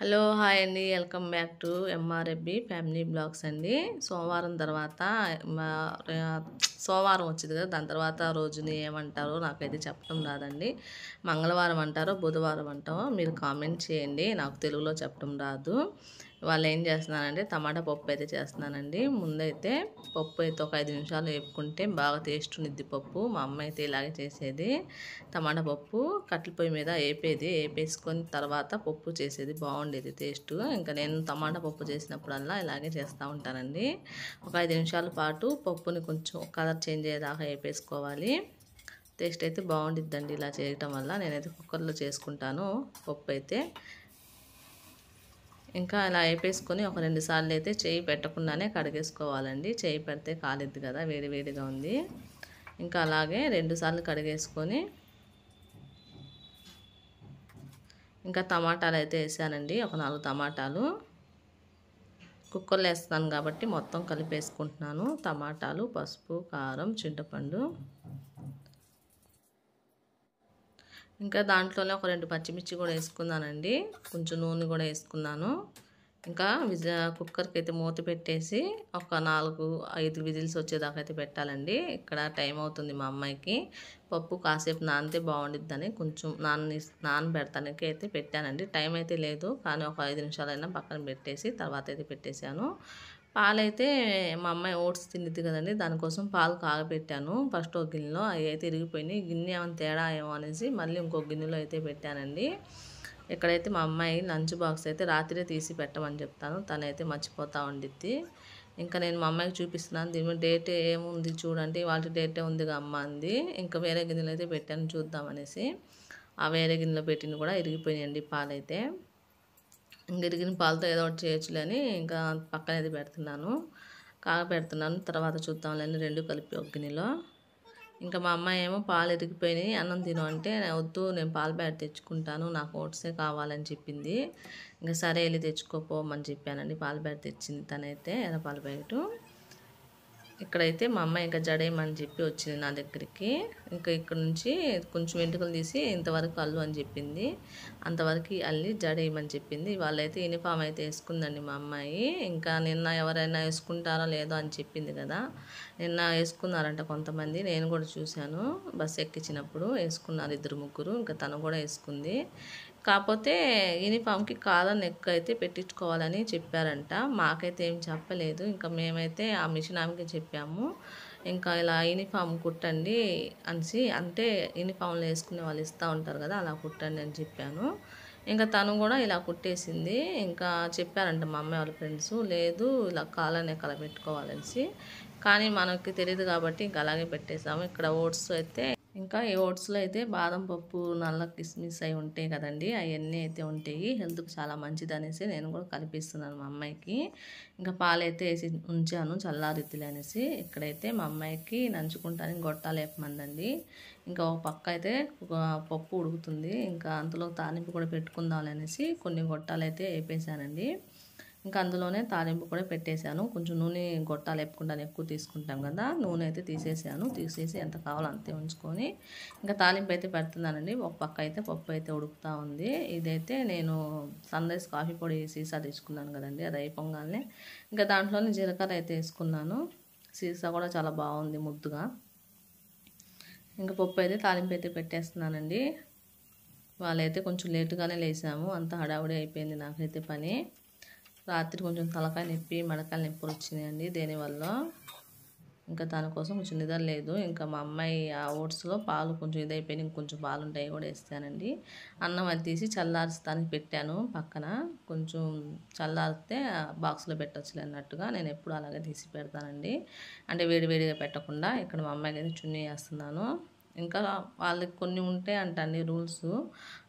Hello hi అండి, welcome back to MRFB family blogs అండి. సోమవారం తర్వాత సోమవారం వచ్చింది కదా, దాని తర్వాత రోజుని ఏమంటారో నాకైతే చెప్పడం రాదండి. మంగళవారం అంటారో బుధవారం అంటారో మీరు కామెంట్ చేయండి, నాకు తెలుగులో చెప్పడం రాదు. వాళ్ళు ఏం చేస్తున్నానంటే టమాటా పప్పు అయితే చేస్తున్నానండి. ముందైతే పప్పు అయితే ఒక 5 నిమిషాలు వేపుకుంటే బాగా టేస్ట్ ఉండిద్ది పప్పు. మా అమ్మ అయితే ఇలాగే చేసేది. టమాటా పప్పు కట్టెల పొయ్యి మీద వేపేసుకొని తర్వాత పప్పు చేసేది, బాగుండేది టేస్ట్. ఇంకా నేను టమాటా పప్పు చేసినప్పుడల్లా ఇలాగే చేస్తూ ఉంటానండి. ఒక 5 నిమిషాల పాటు పప్పుని కొంచెం కలర్ చేంజ్ అయ్యేదాకా వేపేసుకోవాలి. టేస్ట్ అయితే బాగుండిద్దండి ఇలా చేయటం వల్ల. నేనైతే కుక్కర్లో చేసుకుంటాను పప్పు అయితే. ఇంకా ఇలా వేపేసుకొని ఒక 2 సార్లు అయితే చేయి పెట్టకుండానే కడిగేసుకోవాలండి. చేయి పెడితే కాలిద్ది కదా, వేడివేడిగా ఉంది. ఇంకా అలాగే 2 సార్లు కడిగేసుకొని ఇంకా టమాటాలు అయితే వేసానండి. ఒక 4 టమాటాలు కుక్కర్లో వేస్తాను కాబట్టి మొత్తం కలిపేసుకుంటున్నాను. టమాటాలు, పసుపు, కారం, చింతపండు, ఇంకా దాంట్లోనే ఒక 2 పచ్చిమిర్చి కూడా వేసుకున్నానండి. కొంచెం నూనె కూడా వేసుకున్నాను. ఇంకా కుక్కర్కి అయితే మూత పెట్టేసి ఒక 4-5 విజిల్స్ వచ్చేదాకా అయితే పెట్టాలండి. ఇక్కడ టైం అవుతుంది మా అమ్మాయికి. పప్పు కాసేపు నానితే బాగుండిద్దని కొంచెం నానబెడతానికి అయితే పెట్టానండి. టైం అయితే లేదు, కానీ ఒక 5 నిమిషాలైనా పక్కన పెట్టేసి తర్వాత అయితే పెట్టేశాను. పాలైతే మా అమ్మాయి ఓట్స్ తిండిద్ది కదండి, దానికోసం పాలు కాగబెట్టాను ఫస్ట్ ఒక గిన్నెలో. అవి అయితే ఇరిగిపోయినాయి. గిన్నె ఏమైనా తేడా ఏమో అనేసి మళ్ళీ ఇంకొక గిన్నెలో అయితే పెట్టానండి. ఇక్కడైతే మా అమ్మాయి లంచ్ బాక్స్ అయితే రాత్రే తీసి పెట్టమని చెప్తాను, తనైతే మర్చిపోతూ ఉండిద్ది. ఇంకా నేను మా అమ్మాయికి చూపిస్తున్నాను, దీని డేట్ ఏముంది చూడండి, వాళ్ళ డేటే ఉందిగా అమ్మ అంది. ఇంకా వేరే గిన్నెలో అయితే పెట్టాను చూద్దామనేసి. ఆ వేరే గిన్నెలో పెట్టిన కూడా ఇరిగిపోయినాయండి పాలైతే. ఇంక ఇరిగిన పాలతో ఏదో ఒకటి చేయొచ్చులే అని ఇంకా పక్కన అయితే పెడుతున్నాను, కాగపెడుతున్నాను. తర్వాత చూద్దాంలేని 2 కలిపి ఒక గిన్నెలో. ఇంకా మా అమ్మాయి ఏమో పాలు ఇరిగిపోయినాయి, అన్నం తిను అంటే వద్దు నేను పాలు ప్యాకెట్ తెచ్చుకుంటాను, నాకు ఓట్సే కావాలని చెప్పింది. ఇంకా సరే వెళ్ళి తెచ్చుకోపోమని చెప్పానండి. పాలు ప్యాకెట్ తెచ్చింది తనైతే, ఎర్రపాల ప్యాకెట్. ఇక్కడైతే మా అమ్మాయి ఇంకా జడేయమని చెప్పి వచ్చింది నా దగ్గరికి. ఇంకా ఇక్కడ నుంచి కొంచెం వెంట్రుకలు తీసి ఇంతవరకు అల్లు అని చెప్పింది. అంతవరకు అల్లి జడేయమని చెప్పింది. వాళ్ళైతే యూనిఫామ్ అయితే వేసుకుందండి మా అమ్మాయి. ఇంకా నిన్న ఎవరైనా వేసుకుంటారో లేదో అని చెప్పింది కదా, నిన్న వేసుకున్నారంట కొంతమంది. నేను కూడా చూశాను, బస్సు ఎక్కించినప్పుడు వేసుకున్నారు 2-3. ఇంకా తను కూడా వేసుకుంది. కాకపోతే యూనిఫామ్కి కాలర్ నెక్ అయితే పెట్టించుకోవాలని చెప్పారంట. మాకైతే ఏం చెప్పలేదు. ఇంకా మేమైతే ఆ మిషన్ ఆమెకి చెప్పాము, ఇంకా ఇలా యూనిఫామ్ కుట్టండి అనేసి. అంటే యూనిఫామ్లో వేసుకునే వాళ్ళు ఇస్తూ ఉంటారు కదా, అలా కుట్టండి అని చెప్పాను. ఇంకా తను కూడా ఇలా కుట్టేసింది. ఇంకా చెప్పారంట మా అమ్మాయి వాళ్ళ ఫ్రెండ్స్, లేదు ఇలా కాలర్ నెక్ అలా పెట్టుకోవాలనేసి. కానీ మనకి తెలియదు కాబట్టి ఇంకా అలాగే పెట్టేసాము. ఇక్కడ ఓట్స్ అయితే, ఇంకా ఈ ఓట్స్లో అయితే బాదం పప్పు, నల్ల కిస్మిస్ అవి ఉంటాయి కదండి, అవన్నీ అయితే ఉంటాయి, హెల్త్కి చాలా మంచిది అనేసి నేను కూడా కలిపిస్తున్నాను మా అమ్మాయికి. ఇంకా పాలైతే వేసి ఉంచాను చల్లారిద్దులే అనేసి. ఇక్కడైతే మా అమ్మాయికి నంచుకుంటానికి గొట్టాలు వేపమందండి. ఇంకా ఒక పక్క అయితే పప్పు ఉడుకుతుంది, ఇంకా అంతలో తాలింపు కూడా పెట్టుకుందాం అనేసి కొన్ని గొట్టాలు అయితే వేపేసానండి. ఇంకా అందులోనే తాలింపు కూడా పెట్టేశాను. కొంచెం నూనె గొట్టాలు వేపుకుంటాను, ఎక్కువ తీసుకుంటాం కదా, నూనె అయితే తీసేసాను. తీసేసి ఎంత కావాలో అంతే ఉంచుకొని ఇంకా తాలింపు అయితే పెడుతున్నానండి. ఒక పక్క అయితే పప్పు అయితే ఉడుకుతూ ఉంది. ఇదైతే నేను సన్ రైజ్ కాఫీ పొడి సీసా తెచ్చుకున్నాను కదండి, అది అయిపోగానే ఇంకా దాంట్లోనే జీలకర్ర అయితే వేసుకున్నాను. సీసా కూడా చాలా బాగుంది ముద్దుగా. ఇంకా పప్పు అయితే తాలింపు అయితే పెట్టేస్తున్నానండి. వాళ్ళైతే కొంచెం లేటుగానే లేసాము, అంత హడావుడి అయిపోయింది నాకైతే పని. రాత్రి కొంచెం తలకాయ నొప్పి, మడకాయలు నొప్పులు వచ్చినాయండి దేనివల్ల. ఇంకా దానికోసం కొంచెం నిద్ర లేదు. ఇంకా మా అమ్మాయి ఆ ఓట్స్లో పాలు కొంచెం ఇదైపోయినాయి, ఇంకొంచెం పాలు ఉంటాయి కూడా వేస్తానండి. అన్నం అది తీసి చల్లార్చడానికి పెట్టాను పక్కన. కొంచెం చల్లారితే బాక్స్లో పెట్టచ్చులే అన్నట్టుగా నేను ఎప్పుడు అలాగే తీసి పెడతానండి, అంటే వేడివేడిగా పెట్టకుండా. ఇక్కడ మా అమ్మాయికి అయితే చున్నీ వేస్తున్నాను. ఇంకా వాళ్ళకి కొన్ని ఉంటాయి అంటండి రూల్స్,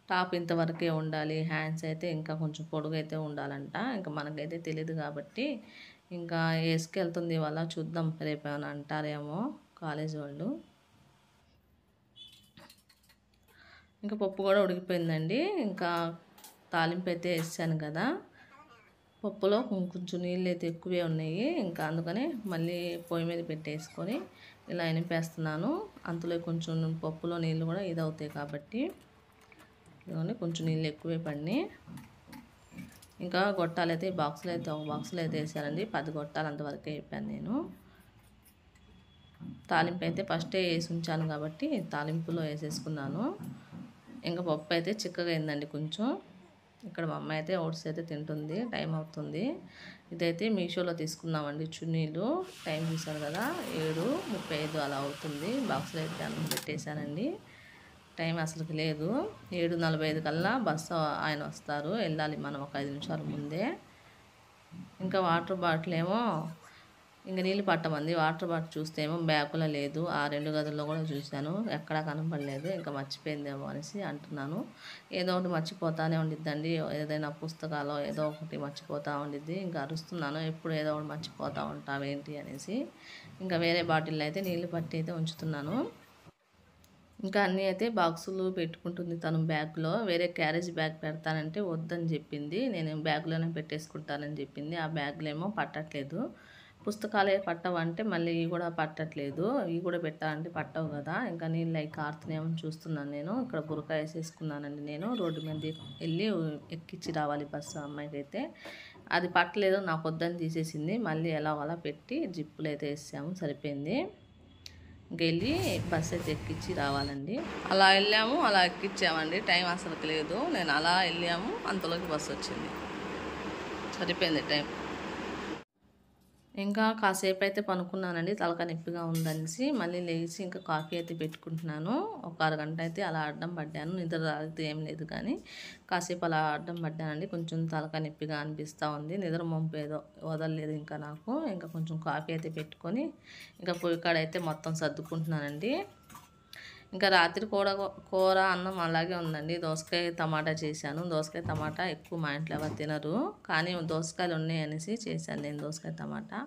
టాప్ ఇంతవరకే ఉండాలి, హ్యాండ్స్ అయితే ఇంకా కొంచెం పొడుగు అయితే ఉండాలంట. ఇంకా మనకైతే తెలియదు కాబట్టి ఇంకా వేసుకెళ్తుంది ఇవాళ, చూద్దాం రేపు ఏమైనా అంటారేమో కాలేజ్ వాళ్ళు. ఇంకా పప్పు కూడా ఉడికిపోయిందండి. ఇంకా తాలింపు అయితే వేసాను కదా, పప్పులో కొంచెం నీళ్ళు అయితే ఎక్కువే ఉన్నాయి. ఇంకా అందుకని మళ్ళీ పొయ్యి మీద పెట్టేసుకొని ఇలా ఎనిపేస్తున్నాను. అంతలో కొంచెం పప్పులో నీళ్ళు కూడా ఇదవుతాయి కాబట్టి ఇదిగోండి, కొంచెం నీళ్ళు ఎక్కువే పడినాయి. ఇంకా గొట్టాలు అయితే ఈ బాక్సులు అయితే ఒక బాక్సులో అయితే వేసానండి. 10 గొట్టాలు అంతవరకే వేపాను నేను. తాలింపు అయితే ఫస్టే వేసి ఉంచాను కాబట్టి తాలింపులో వేసేసుకున్నాను. ఇంకా పప్పు అయితే చిక్కగా అయిందండి కొంచెం. ఇక్కడ మా అమ్మాయి అయితే ఓట్స్ అయితే తింటుంది, టైం అవుతుంది. ఇదైతే మీషోలో తీసుకున్నామండి చున్నీలు. టైం చూసారు కదా 7:35 అలా అవుతుంది. బాక్స్లో అయితే అన్నం పెట్టేశానండి. టైం అసలుకి లేదు. 7:45 కల్లా బస్సు ఆయన వస్తారు, వెళ్ళాలి మనం ఒక 5 నిమిషాల ముందే. ఇంకా వాటర్ బాటిల్ ఏమో ఇంకా నీళ్ళు పట్టమంది. వాటర్ బాటిల్ చూస్తే ఏమో బ్యాగులో లేదు. ఆ 2 గదుల్లో కూడా చూశాను, ఎక్కడా కనపడలేదు. ఇంకా మర్చిపోయిందేమో అనేసి అంటున్నాను. ఏదో ఒకటి మర్చిపోతానే ఉండిద్దండి, ఏదైనా పుస్తకాలు ఏదో ఒకటి మర్చిపోతూ ఉండిద్ది. ఇంకా అరుస్తున్నాను, ఎప్పుడు ఏదో ఒకటి మర్చిపోతూ ఉంటావేంటి అనేసి. ఇంకా వేరే బాటిల్లో అయితే నీళ్ళు పట్టి అయితే ఉంచుతున్నాను. ఇంకా అన్నీ అయితే బాక్సులు పెట్టుకుంటుంది తను బ్యాగ్లో. వేరే క్యారేజ్ బ్యాగ్ పెడతానంటే వద్దని చెప్పింది. నేను బ్యాగ్లోనే పెట్టేసుకుంటానని చెప్పింది. ఆ బ్యాగ్లో ఏమో పట్టట్లేదు. పుస్తకాలే పట్టవంటే మళ్ళీ ఇవి కూడా పట్టట్లేదు. ఇవి కూడా పెట్టాలంటే పట్టవు కదా. ఇంకా నీళ్ళు అవి కారుతున్నాయేమో చూస్తున్నాను నేను. ఇక్కడ బురకా వేసేసుకున్నానండి నేను. రోడ్డు మీద వెళ్ళి ఎక్కించి రావాలి బస్సు అమ్మాయికి అయితే. అది పట్టలేదు, నాకు వద్దని తీసేసింది. మళ్ళీ ఎలా అలా పెట్టి జిప్పులు అయితే వేసాము, సరిపోయింది. ఇంకెళ్ళి బస్ అయితే ఎక్కించి రావాలండి. అలా వెళ్ళాము, అలా ఎక్కించామండి. టైం అసలుకి లేదు. నేను అలా వెళ్ళాము, అంతలోకి బస్సు వచ్చింది, సరిపోయింది టైం. ఇంకా కాసేపు అయితే పనుకున్నానండి, తలకాయ నొప్పిగా ఉందనేసి. మళ్ళీ లేచి ఇంకా కాఫీ అయితే పెట్టుకుంటున్నాను. ఒక అరగంట అయితే అలా అడ్డం పడ్డాను. నిద్ర రాలేదు ఏం లేదు, కానీ కాసేపు అలా అడ్డం పడ్డానండి. కొంచెం తలకాయ నొప్పిగా అనిపిస్తూ ఉంది. నిద్ర మొంపు ఏదో వదలలేదు ఇంకా నాకు. ఇంకా కొంచెం కాఫీ అయితే పెట్టుకొని ఇంకా పొయ్యి కాడ అయితే మొత్తం సర్దుకుంటున్నానండి. ఇంకా రాత్రి కూర అన్నం అలాగే ఉందండి. దోసకాయ టమాటా చేశాను. దోసకాయ టమాటా ఎక్కువ మా ఇంట్లో ఎవరు తినరు, కానీ దోసకాయలు ఉన్నాయి అనేసి చేశాను నేను దోసకాయ టమాటా.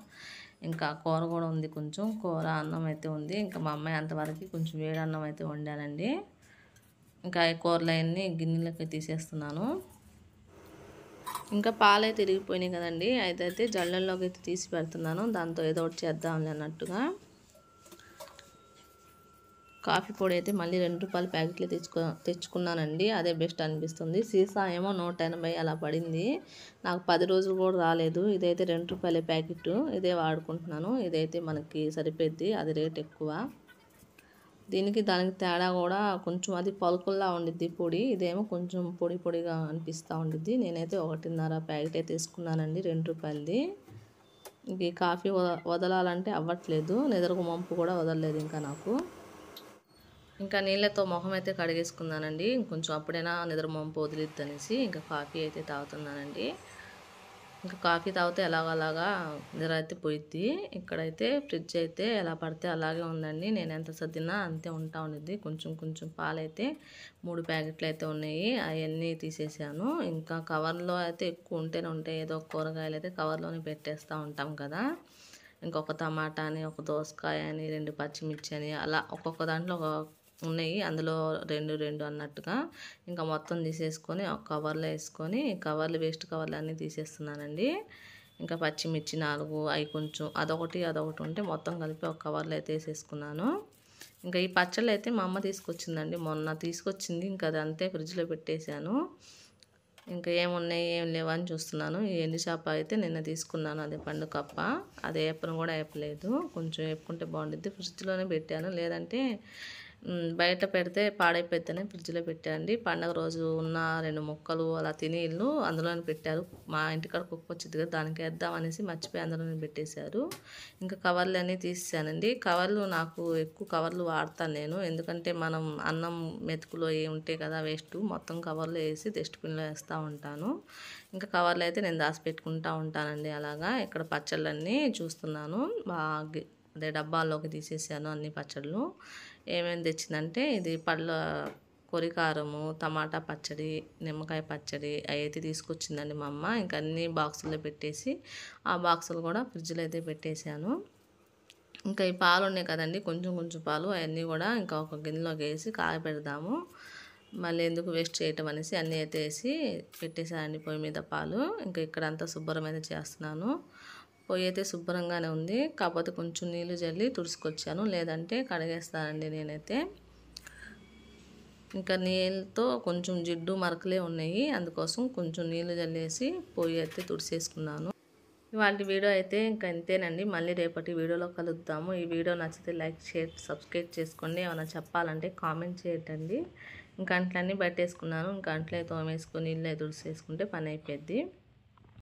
ఇంకా కూర కూడా ఉంది, కొంచెం కూర అన్నం అయితే ఉంది. ఇంకా మా అమ్మాయి అంతవరకు కొంచెం వేడి అన్నం అయితే వండానండి. ఇంకా ఈ కూరలు అన్నీ గిన్నెలకి తీసేస్తున్నాను. ఇంకా పాలైతే తిరిగిపోయినాయి కదండి, అయితే జల్లెల్లోకి అయితే తీసి పెడుతున్నాను. దాంతో ఏదో ఒకటి చేద్దాంలే అన్నట్టుగా. కాఫీ పొడి అయితే మళ్ళీ 2 రూపాయల ప్యాకెట్లు తెచ్చుకున్నానండి. అదే బెస్ట్ అనిపిస్తుంది. సీసా ఏమో 180 అలా పడింది. నాకు 10 రోజులు కూడా రాలేదు. ఇదైతే 2 రూపాయల ప్యాకెట్, ఇదే వాడుకుంటున్నాను. ఇదైతే మనకి సరిపోద్ది, అది రేట్ ఎక్కువ. దీనికి దానికి తేడా కూడా కొంచెం, అది పలుకుల్లా ఉండిద్ది పొడి, ఇదేమో కొంచెం పొడి పొడిగా అనిపిస్తూ ఉండిద్ది. నేనైతే 1.5 ప్యాకెట్ అయితే తీసుకున్నానండి, 2 రూపాయలది. ఇంక ఈ కాఫీ వదలాలంటే అవ్వట్లేదు. నిద్రకు మంపు కూడా వదలలేదు ఇంకా నాకు. ఇంకా నీళ్ళతో మొహం అయితే కడిగేసుకున్నానండి. కొంచెం అప్పుడైనా నిద్ర మొంపు వదిలిద్ది అనేసి ఇంకా కాఫీ అయితే తాగుతున్నానండి. ఇంకా కాఫీ తాగితే ఎలాగలాగా నిద్ర అయితే పోయిద్ది. ఇక్కడైతే ఫ్రిడ్జ్ అయితే ఎలా పడితే అలాగే ఉందండి. నేను ఎంత సర్దినా అంతే ఉంటా ఉండిద్ది. కొంచెం కొంచెం పాలైతే 3 ప్యాకెట్లు అయితే ఉన్నాయి, అవన్నీ తీసేసాను. ఇంకా కవర్లో అయితే ఎక్కువ ఉంటేనే ఉంటాయి. ఏదో కూరగాయలు అయితే కవర్లోనే పెట్టేస్తూ ఉంటాం కదా. ఇంకొక టమాటా అని, ఒక దోసకాయ అని, 2 పచ్చిమిర్చి అని, అలా ఒక్కొక్క దాంట్లో ఉన్నాయి. అందులో 2 అన్నట్టుగా ఇంకా మొత్తం తీసేసుకొని ఒక కవర్లో వేసుకొని, కవర్లు వేస్ట్ కవర్లు అన్నీ తీసేస్తున్నానండి. ఇంకా పచ్చిమిర్చి 4, అవి కొంచెం అదొకటి ఉంటే మొత్తం కలిపి ఒక కవర్లో అయితే వేసేసుకున్నాను. ఇంకా ఈ పచ్చళ్ళు అయితే మా అమ్మ తీసుకొచ్చిందండి, మొన్న తీసుకొచ్చింది. ఇంకా అది అంతే ఫ్రిడ్జ్లో పెట్టేశాను. ఇంకా ఏమున్నాయి ఏం లేవు అని చూస్తున్నాను. ఈ ఎండు చేప అయితే నిన్న తీసుకున్నాను, అదే పండు కప్ప. అది వేపను కూడా వేపలేదు, కొంచెం వేపుకుంటే బాగుండిద్ది. ఫ్రిడ్జ్లోనే పెట్టాను, లేదంటే బయట పెడితే పాడైపోతేనే ఫ్రిడ్జ్లో పెట్టానండి. పండగ రోజు ఉన్న 2 ముక్కలు అలా తిని ఇల్లు అందులోనే పెట్టారు. మా ఇంటికాడ కుక్క వచ్చింది కదా, దానికి వేద్దామనేసి మర్చిపోయి అందులోనే పెట్టేశారు. ఇంకా కవర్లు అన్నీ తీసేసానండి. కవర్లు నాకు ఎక్కువ కవర్లు వాడతాను నేను, ఎందుకంటే మనం అన్నం మెతుకులో ఏ ఉంటాయి కదా వేస్ట్, మొత్తం కవర్లో వేసి డస్ట్బిన్లో వేస్తూ ఉంటాను. ఇంకా కవర్లు అయితే నేను దాచిపెట్టుకుంటూ ఉంటానండి. అలాగా ఇక్కడ పచ్చళ్ళన్నీ చూస్తున్నాను, అదే డబ్బాల్లోకి తీసేసాను అన్ని పచ్చళ్ళు. ఏమేమి తెచ్చిందంటే ఇది పళ్ళ కొరికారము, టమాటా పచ్చడి, నిమ్మకాయ పచ్చడి అవి అయితే తీసుకొచ్చిందండి మా అమ్మ. ఇంకా అన్ని బాక్సుల్లో పెట్టేసి ఆ బాక్సులు కూడా ఫ్రిడ్జ్లో అయితే పెట్టేశాను. ఇంకా ఈ పాలు ఉన్నాయి కదండి, కొంచెం కొంచెం పాలు, అవన్నీ కూడా ఇంకా ఒక గిన్నెలోకి వేసి కాగపెడదాము, మళ్ళీ ఎందుకు వేస్ట్ చేయటం అనేసి అన్నీ అయితే వేసి పెట్టేశానండి పొయ్యి మీద పాలు. ఇంకా ఇక్కడంతా శుభ్రం అయితే చేస్తున్నాను. పొయ్యి అయితే శుభ్రంగానే ఉంది, కాకపోతే కొంచెం నీళ్ళు జల్లి తుడుచుకొచ్చాను, లేదంటే కడిగేస్తానండి నేనైతే. ఇంకా నీళ్ళతో కొంచెం జిడ్డు మరకలే ఉన్నాయి, అందుకోసం కొంచెం నీళ్ళు చల్లేసి పొయ్యి అయితే తుడిసేసుకున్నాను. ఇవాళ వీడియో అయితే ఇంకా ఇంతేనండి. మళ్ళీ రేపటి వీడియోలో కలుద్దాము. ఈ వీడియో నచ్చితే లైక్, షేర్, సబ్స్క్రైబ్ చేసుకోండి. ఏమైనా చెప్పాలంటే కామెంట్ చేయండి. ఇంకా అంట్లన్నీ బయటేసుకున్నాను. ఇంకా అంట్లే తోమేసుకొని ఇల్లు తుడిసేసుకుంటే పని అయిపోద్ది.